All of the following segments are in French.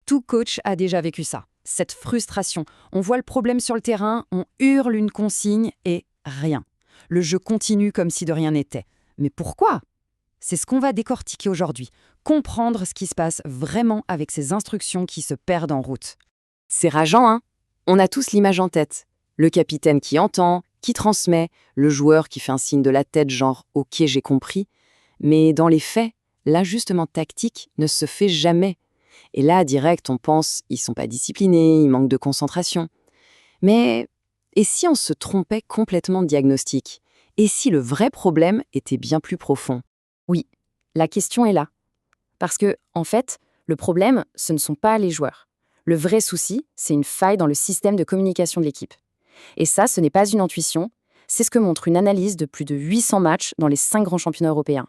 Tout coach a déjà vécu ça. Cette frustration. On voit le problème sur le terrain, on hurle une consigne et rien. Le jeu continue comme si de rien n'était. Mais pourquoi? C'est ce qu'on va décortiquer aujourd'hui. Comprendre ce qui se passe vraiment avec ces instructions qui se perdent en route. C'est rageant, hein? On a tous l'image en tête. Le capitaine qui entend, qui transmet, le joueur qui fait un signe de la tête genre « Ok, j'ai compris ». Mais dans les faits, l'ajustement tactique ne se fait jamais. Et là, direct, on pense « ils sont pas disciplinés, ils manquent de concentration ». Mais et si on se trompait complètement de diagnostic? Et si le vrai problème était bien plus profond? Oui, la question est là. Parce que, en fait, le problème, ce ne sont pas les joueurs. Le vrai souci, c'est une faille dans le système de communication de l'équipe. Et ça, ce n'est pas une intuition, c'est ce que montre une analyse de plus de 800 matchs dans les 5 grands championnats européens.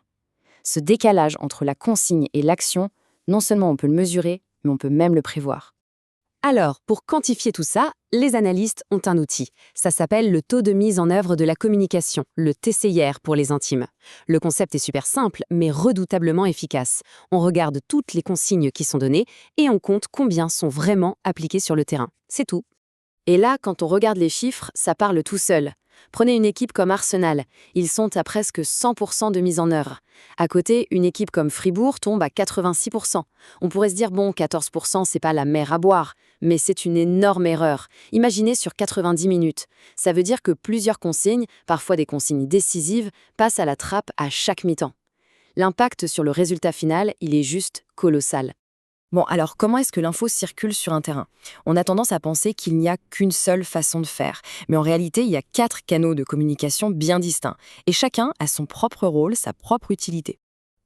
Ce décalage entre la consigne et l'action, non seulement on peut le mesurer, mais on peut même le prévoir. Alors, pour quantifier tout ça, les analystes ont un outil. Ça s'appelle le taux de mise en œuvre de la communication, le TCIR pour les intimes. Le concept est super simple, mais redoutablement efficace. On regarde toutes les consignes qui sont données et on compte combien sont vraiment appliquées sur le terrain. C'est tout. Et là, quand on regarde les chiffres, ça parle tout seul. Prenez une équipe comme Arsenal, ils sont à presque 100% de mise en œuvre. À côté, une équipe comme Fribourg tombe à 86%. On pourrait se dire, bon, 14%, c'est pas la mer à boire, mais c'est une énorme erreur. Imaginez sur 90 minutes. Ça veut dire que plusieurs consignes, parfois des consignes décisives, passent à la trappe à chaque mi-temps. L'impact sur le résultat final, il est juste colossal. Bon, alors comment est-ce que l'info circule sur un terrain? On a tendance à penser qu'il n'y a qu'une seule façon de faire. Mais en réalité, il y a 4 canaux de communication bien distincts. Et chacun a son propre rôle, sa propre utilité.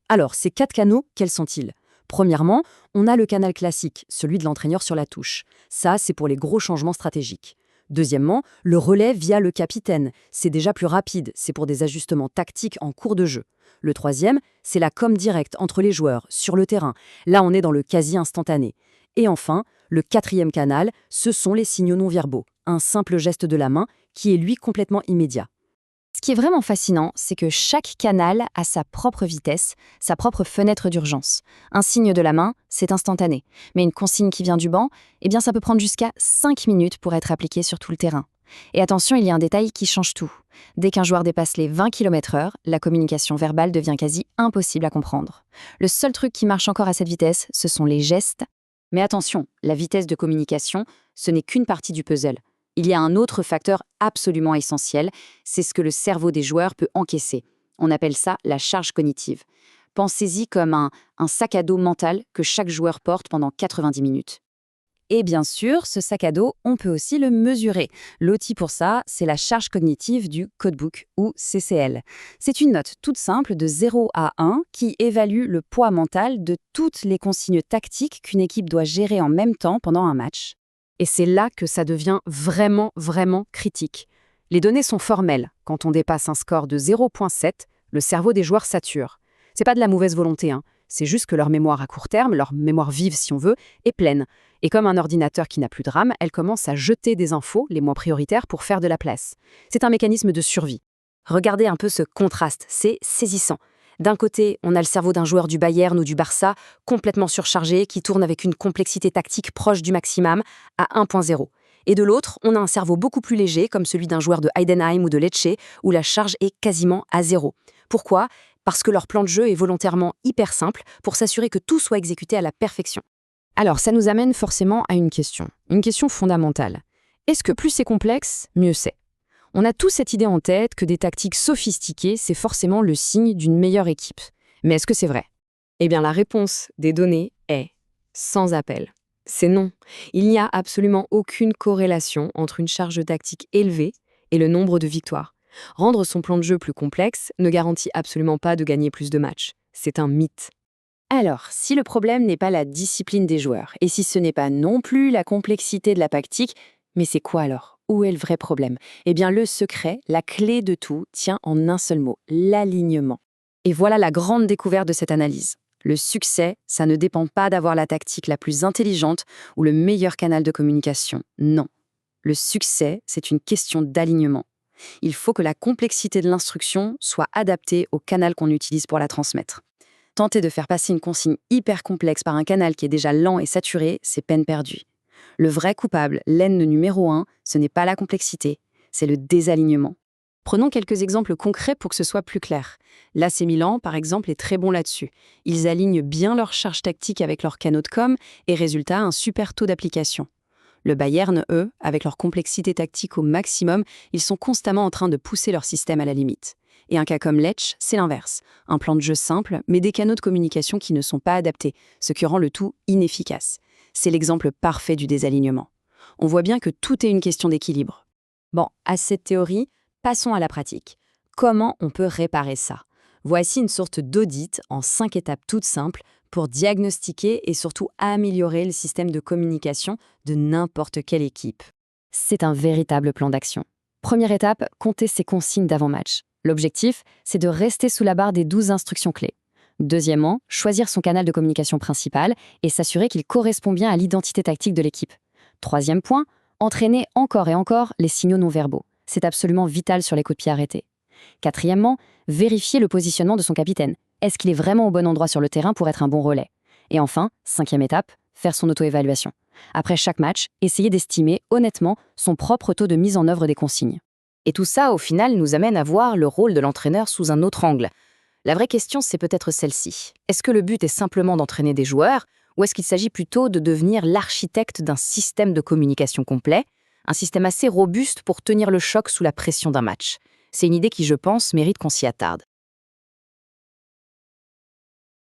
Alors, ces 4 canaux, quels sont-ils? Premièrement, on a le canal classique, celui de l'entraîneur sur la touche. Ça, c'est pour les gros changements stratégiques. Deuxièmement, le relais via le capitaine. C'est déjà plus rapide, c'est pour des ajustements tactiques en cours de jeu. Le troisième, c'est la com directe entre les joueurs, sur le terrain. Là, on est dans le quasi-instantané. Et enfin, le quatrième canal, ce sont les signaux non-verbaux. Un simple geste de la main qui est lui complètement immédiat. Ce qui est vraiment fascinant, c'est que chaque canal a sa propre vitesse, sa propre fenêtre d'urgence. Un signe de la main, c'est instantané. Mais une consigne qui vient du banc, eh bien ça peut prendre jusqu'à 5 minutes pour être appliqué sur tout le terrain. Et attention, il y a un détail qui change tout. Dès qu'un joueur dépasse les 20 km/h, la communication verbale devient quasi impossible à comprendre. Le seul truc qui marche encore à cette vitesse, ce sont les gestes. Mais attention, la vitesse de communication, ce n'est qu'une partie du puzzle. Il y a un autre facteur absolument essentiel, c'est ce que le cerveau des joueurs peut encaisser. On appelle ça la charge cognitive. Pensez-y comme un sac à dos mental que chaque joueur porte pendant 90 minutes. Et bien sûr, ce sac à dos, on peut aussi le mesurer. L'outil pour ça, c'est la charge cognitive du codebook, ou CCL. C'est une note toute simple de 0 à 1 qui évalue le poids mental de toutes les consignes tactiques qu'une équipe doit gérer en même temps pendant un match. Et c'est là que ça devient vraiment, vraiment critique. Les données sont formelles. Quand on dépasse un score de 0,7, le cerveau des joueurs sature. C'est pas de la mauvaise volonté, hein. C'est juste que leur mémoire à court terme, leur mémoire vive si on veut, est pleine. Et comme un ordinateur qui n'a plus de RAM, elle commence à jeter des infos, les moins prioritaires, pour faire de la place. C'est un mécanisme de survie. Regardez un peu ce contraste, c'est saisissant. D'un côté, on a le cerveau d'un joueur du Bayern ou du Barça, complètement surchargé, qui tourne avec une complexité tactique proche du maximum, à 1.0. Et de l'autre, on a un cerveau beaucoup plus léger, comme celui d'un joueur de Heidenheim ou de Lecce, où la charge est quasiment à 0. Pourquoi? Parce que leur plan de jeu est volontairement hyper simple pour s'assurer que tout soit exécuté à la perfection. Alors, ça nous amène forcément à une question fondamentale. Est-ce que plus c'est complexe, mieux c'est? On a tous cette idée en tête que des tactiques sophistiquées, c'est forcément le signe d'une meilleure équipe. Mais est-ce que c'est vrai? Eh bien, la réponse des données est sans appel. C'est non. Il n'y a absolument aucune corrélation entre une charge tactique élevée et le nombre de victoires. Rendre son plan de jeu plus complexe ne garantit absolument pas de gagner plus de matchs. C'est un mythe. Alors, si le problème n'est pas la discipline des joueurs, et si ce n'est pas non plus la complexité de la tactique, mais c'est quoi alors? Où est le vrai problème? Eh bien, le secret, la clé de tout, tient en un seul mot, l'alignement. Et voilà la grande découverte de cette analyse. Le succès, ça ne dépend pas d'avoir la tactique la plus intelligente ou le meilleur canal de communication. Non. Le succès, c'est une question d'alignement. Il faut que la complexité de l'instruction soit adaptée au canal qu'on utilise pour la transmettre. Tenter de faire passer une consigne hyper complexe par un canal qui est déjà lent et saturé, c'est peine perdue. Le vrai coupable, l'ennemi numéro 1, ce n'est pas la complexité, c'est le désalignement. Prenons quelques exemples concrets pour que ce soit plus clair. L'AC Milan, par exemple, est très bon là-dessus. Ils alignent bien leur charge tactique avec leurs canaux de com et résultat, un super taux d'application. Le Bayern, eux, avec leur complexité tactique au maximum, ils sont constamment en train de pousser leur système à la limite. Et un cas comme Lecce, c'est l'inverse. Un plan de jeu simple, mais des canaux de communication qui ne sont pas adaptés, ce qui rend le tout inefficace. C'est l'exemple parfait du désalignement. On voit bien que tout est une question d'équilibre. Bon, à cette théorie, passons à la pratique. Comment on peut réparer ça? Voici une sorte d'audit en 5 étapes toutes simples pour diagnostiquer et surtout améliorer le système de communication de n'importe quelle équipe. C'est un véritable plan d'action. Première étape, compter ses consignes d'avant-match. L'objectif, c'est de rester sous la barre des 12 instructions clés. Deuxièmement, choisir son canal de communication principal et s'assurer qu'il correspond bien à l'identité tactique de l'équipe. Troisième point, entraîner encore et encore les signaux non verbaux. C'est absolument vital sur les coups de pied arrêtés. Quatrièmement, vérifier le positionnement de son capitaine. Est-ce qu'il est vraiment au bon endroit sur le terrain pour être un bon relais? Et enfin, cinquième étape, faire son auto-évaluation. Après chaque match, essayer d'estimer honnêtement son propre taux de mise en œuvre des consignes. Et tout ça, au final, nous amène à voir le rôle de l'entraîneur sous un autre angle. La vraie question, c'est peut-être celle-ci. Est-ce que le but est simplement d'entraîner des joueurs, ou est-ce qu'il s'agit plutôt de devenir l'architecte d'un système de communication complet, un système assez robuste pour tenir le choc sous la pression d'un match? C'est une idée qui, je pense, mérite qu'on s'y attarde.